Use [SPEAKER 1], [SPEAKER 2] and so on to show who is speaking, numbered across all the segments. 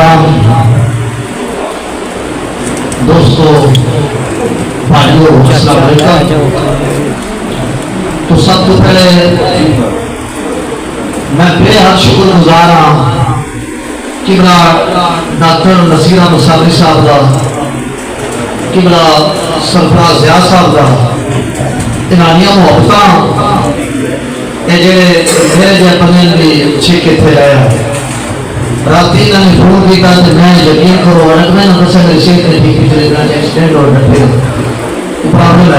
[SPEAKER 1] کرام دوستو بھائیو السلام علیکم۔ تو سب کو پہلے میں بے حد شکر گزار ہاں قبلہ ڈاکٹر نصیر احمد صابری صاحب دا، قبلہ سرفراز زیاد صاحب دا، انہانیاں محبتاں یہ جڑے میرے جے پنجن بھی چھکے تھے آیا راتی انہوں نے فون کی کہا کہ میں یقین کرو ورنہ میں نے دسا میری صحت نے ٹھیک چلے گا ایکسیڈنٹ اور ڈٹے پرابلم ہے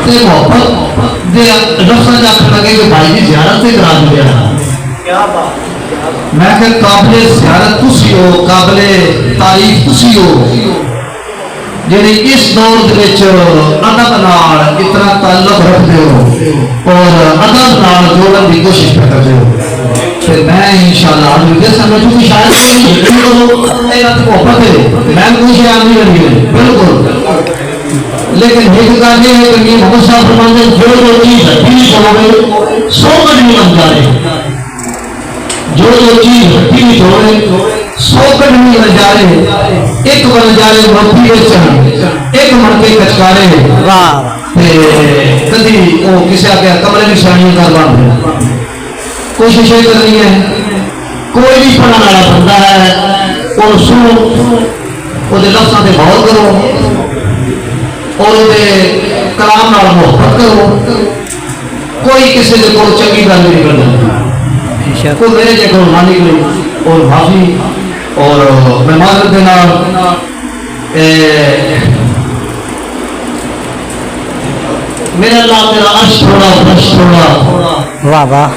[SPEAKER 1] تے محبت دے لفظاں جا کر لگے کہ بھائی جی زیارت سے کرا دیا میں کہ قابل زیارت تسی ہو، قابل تعریف تسی ہو جنہی اس دور وچ ادب نال اتنا تعلق رکھتے ہو اور ادب نال جوڑن کی کوشش کرتے ہو۔ پھر میں انشاءاللہ آج بھی سمجھوں کہ شاید کوئی یقین کرو اے رات محبت ہے میں کوئی شاید نہیں رہی ہے بالکل، لیکن ایک گل یہ ہے کہ محمد صاحب فرماتے ہیں جو چیز ہٹی چھوڑے سو کٹ نہیں بن جائے، جو چیز ہٹی چھوڑے سو کٹ نہیں بن جائے، ایک بن جائے موتی وچن ایک من کے کچکارے کدی وہ کسی آگے کمرے نشانیاں کر بن کوشش یہ کرنی ہے کوئی بھی پڑھنے والا بندہ ہے اور سنو وہ لفظوں سے غور کرو اور وہ کلام نال محبت کرو، کوئی کسی کے کو چنگی گل نہیں کرنا، کوئی میرے جے کو نہ نکلے اور معافی اور میں معذرت کے نال میرا اللہ تیرا عرش تھوڑا فرش تھوڑا واہ واہ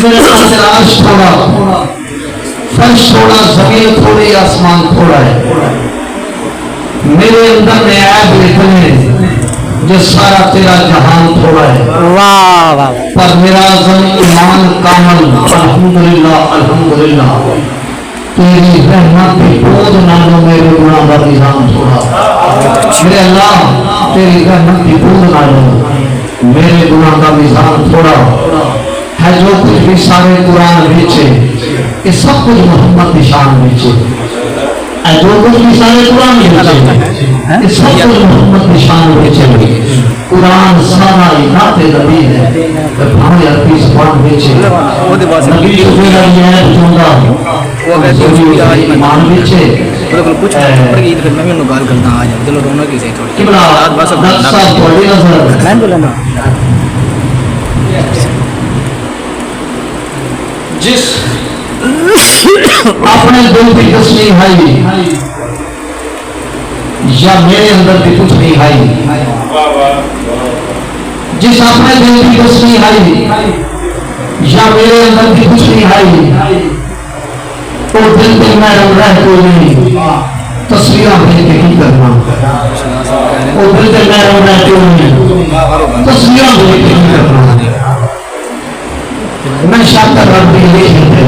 [SPEAKER 1] میرا اللہ تیرا عرش تھوڑا فرش تھوڑا زمین تھوڑی آسمان تھوڑا ہے، میرے اندر میں عیب لکھنے جو سارا تیرا جہان تھوڑا ہے واہ واہ پر میرا ایمان کامل الحمدللہ الحمدللہ تیری رحمت کی بود نالو میرے گناہ کا نظام تھوڑا، میرے اللہ تیری رحمت کی بود نالو میرے گناہ کا نظام تھوڑا ہے، جو کچھ بھی سارے قرآن بیچے یہ سب کچھ محمد کی شان بیچے، جو کچھ بھی سارے قرآن بیچے یہ سب کچھ محمد کی شان بیچے، قرآن سارا نعت نبی ہے بھائی عربی زبان بیچے نبی شفیع علی ہے بچونگا ایمان بیچے قبلہ دس صاحب تھوڑی نظر جس اپنے دل کی تسلیم ہے یا میرے اندر بھی کچھ نہیں ہے، جس اپنے دل کی تسلیم ہے یا میرے اندر بھی کچھ نہیں ہے، اور دل دل میں رہ کوئی نہیں تصویریں بھیج کے کی کرنا، اور دل دل میں رہ کوئی نہیں تصویریں بھیج کے کی کرنا، میں شاکر رب بھی لکھتے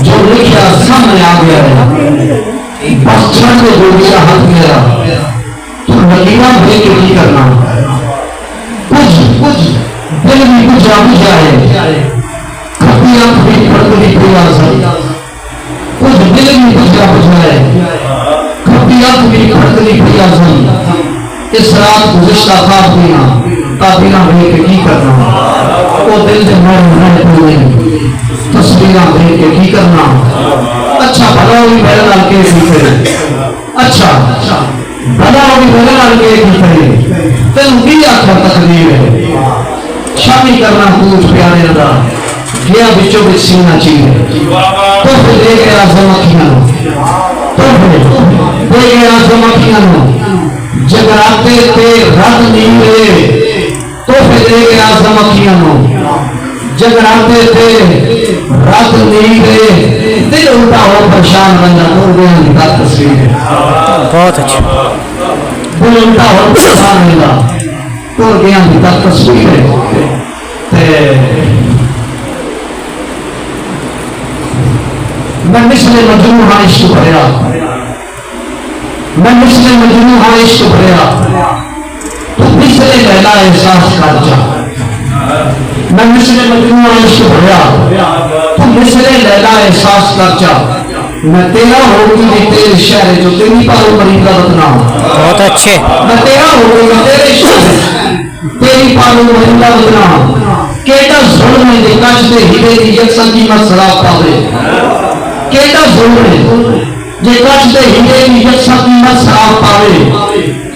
[SPEAKER 1] جو لکھیا سامنے آ گیا ہے بس چھڑ کے جو لیا حق میرا تو نگیرہ بھیج کے کی کرنا، کچھ دل میں کچھ آبجا ہے کھپی آنکھ بھی پڑکلی کوئی آزائی، کچھ دل میں کچھ آبجا ہے کھپی آنکھ بھی پڑکلی کوئی آزائی، اس رات گزشتہ خواب دینا تابینہ بھیج کے کی کرنا، وہ دل سے میں کوئی نہیں تصویرہ بھیج کے کی کرنا، اچھا بھلا ہوئی میرے نال کے کی کرے، اچھا بھلا ہوئی میرے نال کے کی کرے، تین بھی آخر تقدیر ہے شامی کرنا پوچھ پیانے لگا گیا بچوں بچ سینہ چیئے تو پھر دے گئے آزم اکھیاں تو پھر دے گئے آزم اکھیاں جگراتے تے رد نیوے تو پھر دے گئے آزم اکھیاں جگراتے تھے رات نیوے دل الٹا ہو پریشان بننا تو گیا نکا تصویر ہے بہت اچھا دل الٹا ہو پریشان بننا تو گیا نکا تصویر ہے، میں مثل مجنون ہاں عشق بھریا، میں مثل مجنون ہاں عشق بھریا تو مثل لیلا احساس کر جا، میں مثل مجنون ہاں عشق بھریا تو مثل لیلا احساس کر جا، میں تیرا ہو گئی تیرے شہر جو تیری پالو مریض کا بدنام.
[SPEAKER 2] بہت اچھے.
[SPEAKER 1] میں تیرا ہو گئی تیرے شہر تیری پالو مریض کا بدنام. کیڑا ظلم ہے دے کچھ دے ہیرے دی یکساں قیمت سراپ پاوے. کیڑا ظلم ہے جے کچھ دے ہیرے دی یکساں قیمت سراپ پاوے.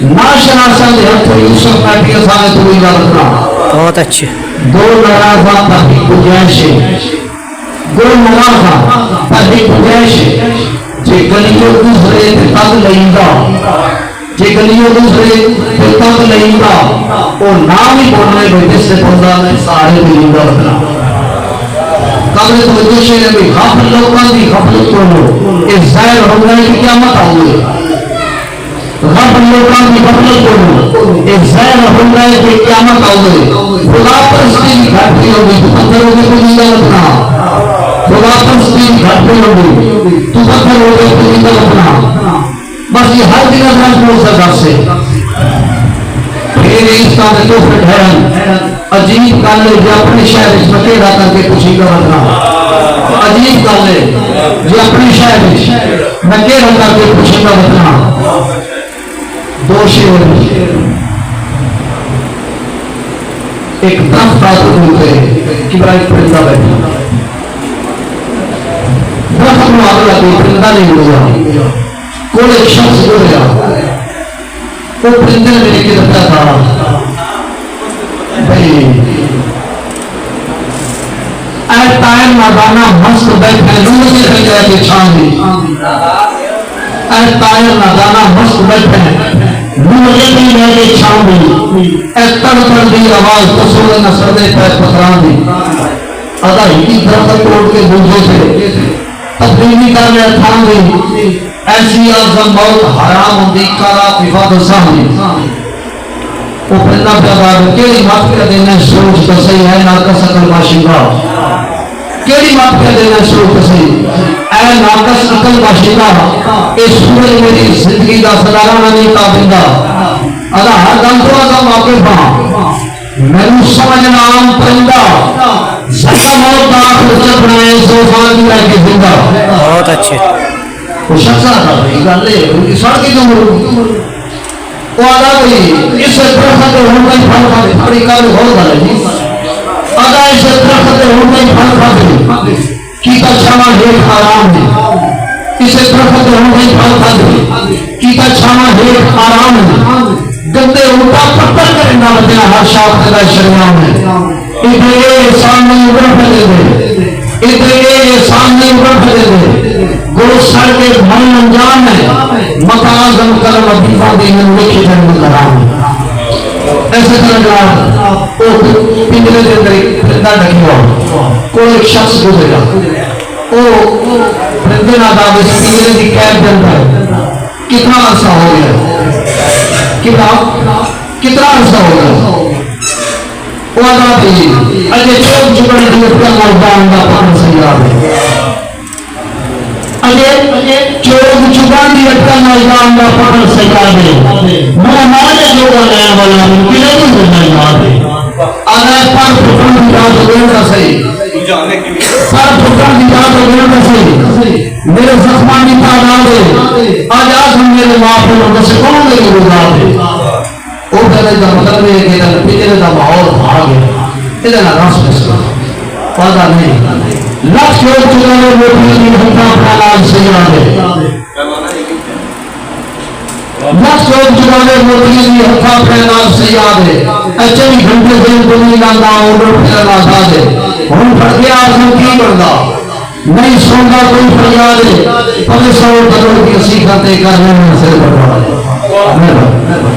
[SPEAKER 1] ناشناساں دے ہتھ یوسف بیٹھی اساں تو ہی بدنام.
[SPEAKER 2] بہت اچھے.
[SPEAKER 1] دو ناراضاں پر ایک گنجائش ہے. دو ناراضاں پر ایک گنجائش ہے. جے گلیوں دوسرے تے تد لئیندا جے گلیوں دوسرے تے تد لئیندا او نام ہی بولنے بھئی جس سے بندہ نے سارے لئیندا رکھنا. قبل توجہ شیئے بھی غفل لوگاں دی غفلت کرو. اس ظاہر ہو گئے کہ قیامت آؤگے. غفل لوگاں دی غفلت کرو. اس ظاہر ہو گئے کہ قیامت آؤگے. خدا پرستی کی گھٹی ہوگی تو پتھروں میں کوئی نہیں رکھنا. خدا پرستی کی گھٹی ہوگی تو پتھر ہو گئے کوئی نہیں رکھنا. بس یہ ہر دن اگر بول سکتا سے پھر اس کا تو پھر ٹھہرن عجیب کالے جو اپنے شہر اس میں کہہ رہا کہ کچھ ہی کا رکھنا. عجیب کالے جو اپنے شہر میں کہہ رہا کہ کچھ ہی کا رکھنا. دو شیر ایک درخت آتے ہوتے کہ برای پرندہ بیٹھا. درخت میں آگے آتے پرندہ نہیں ہوا. کوئی ایک شخص ہو گیا وہ پرندے میں لے کے رکھتا تھا بھائی اے طائر نادانہ مست بیٹھے نور سے رہ گیا کہ چھان دی. اے طائر نادانہ مست بیٹھے نور سے رہ گیا کہ چھان دی. اے تڑ تڑ دی آواز تصور نصر دے پیر پتران دی. ادا ہی درخت توڑ کے دوسرے سے تبدیلی کر لیا تھان دی. ایسی آزم موت حرام ہوندی کارا ففاد سامنے. وہ پرندہ پیدا کیڑی مات کر دینا سوچ تو صحیح ہے ناقص عقل باشندہ. کیڑی مات کر دینا سوچ تو صحیح اے ناقص عقل باشندہ. اے سورج میری زندگی دا سلالہ نہیں تابندہ. ادا ہر دم تو آزم واقف ہاں میں نے سمجھنا عام پرندہ زندہ موت دا آخر چل بنائے زوفان دی رہ کے زندہ.
[SPEAKER 2] بہت اچھے.
[SPEAKER 1] وہ شخص آتا بھئی گالے ان کی سڑکی جو مرو وہ آدھا بھئی اس سے درخت ہونے ہی پھل کھا دے. بڑی کاری بہت گالے جی. آدھا اس سے درخت ہونے ہی پھل کھا دے کیتا چھاما ہیٹ آرام دے. اس سے درخت ہونے ہی پھل کھا دے کیتا چھاما ہیٹ آرام دے. گندے اٹھا پتر کرنا بچنا ہر شاپ کا شریعام ہے. ادھے سامنے اوپر پھلے دے. ادھے سامنے اوپر پھلے دے. گو سڑ کے من انجام ہے مقازم کرم عدیفہ دیمن لکھی جنم کرام ہے. ایسے طرح پنجرے کے اندر ایک پرندہ ڈکی ہوا. کوئی ایک شخص گزرا وہ پرندے نادا اس پنجرے کی قید کے اندر کتنا عرصہ ہو گیا. کتنا عرصہ ہو گیا. وہ آدھا بھی اجے چوک چکڑ دی اپنا مردان دا پاکن سیاد ہے. اجے چوک چکڑ دی اپنا مردان دا پاکن سیاد ہے. ہمارے جو نیا والا ممکن ہے تو زندہ یاد ہے. آدھا پر پھٹن دی یاد ہو گیا صحیح. پر پھٹن دی یاد ہو گیا صحیح. میرے زخمانی تعداد ہے آج ہم میرے معاف ہونے سے کون میری گزار ہے. وہ کہتے ہیں مطلب ہے کہ پیچھے کا ماحول بھاگ گیا. ادھر رس مسئلہ پادا نہیں لکھ چھوڑ چکا ہے وہ بھی ہمتا پھیلال سے یاد ہے. لکھ چھوڑ چکا ہے وہ بھی ہمتا پھیلال سے یاد ہے. اچھے بھی گھنٹے دن دنی لانا اوڈر پھیلال آزاد ہے. ہم پڑھ گیا آزم کی بردہ نہیں سونگا کوئی فریاد ہے. پہلے سو بدل کی سیکھاتے کر رہے ہیں سے بڑھا ہے.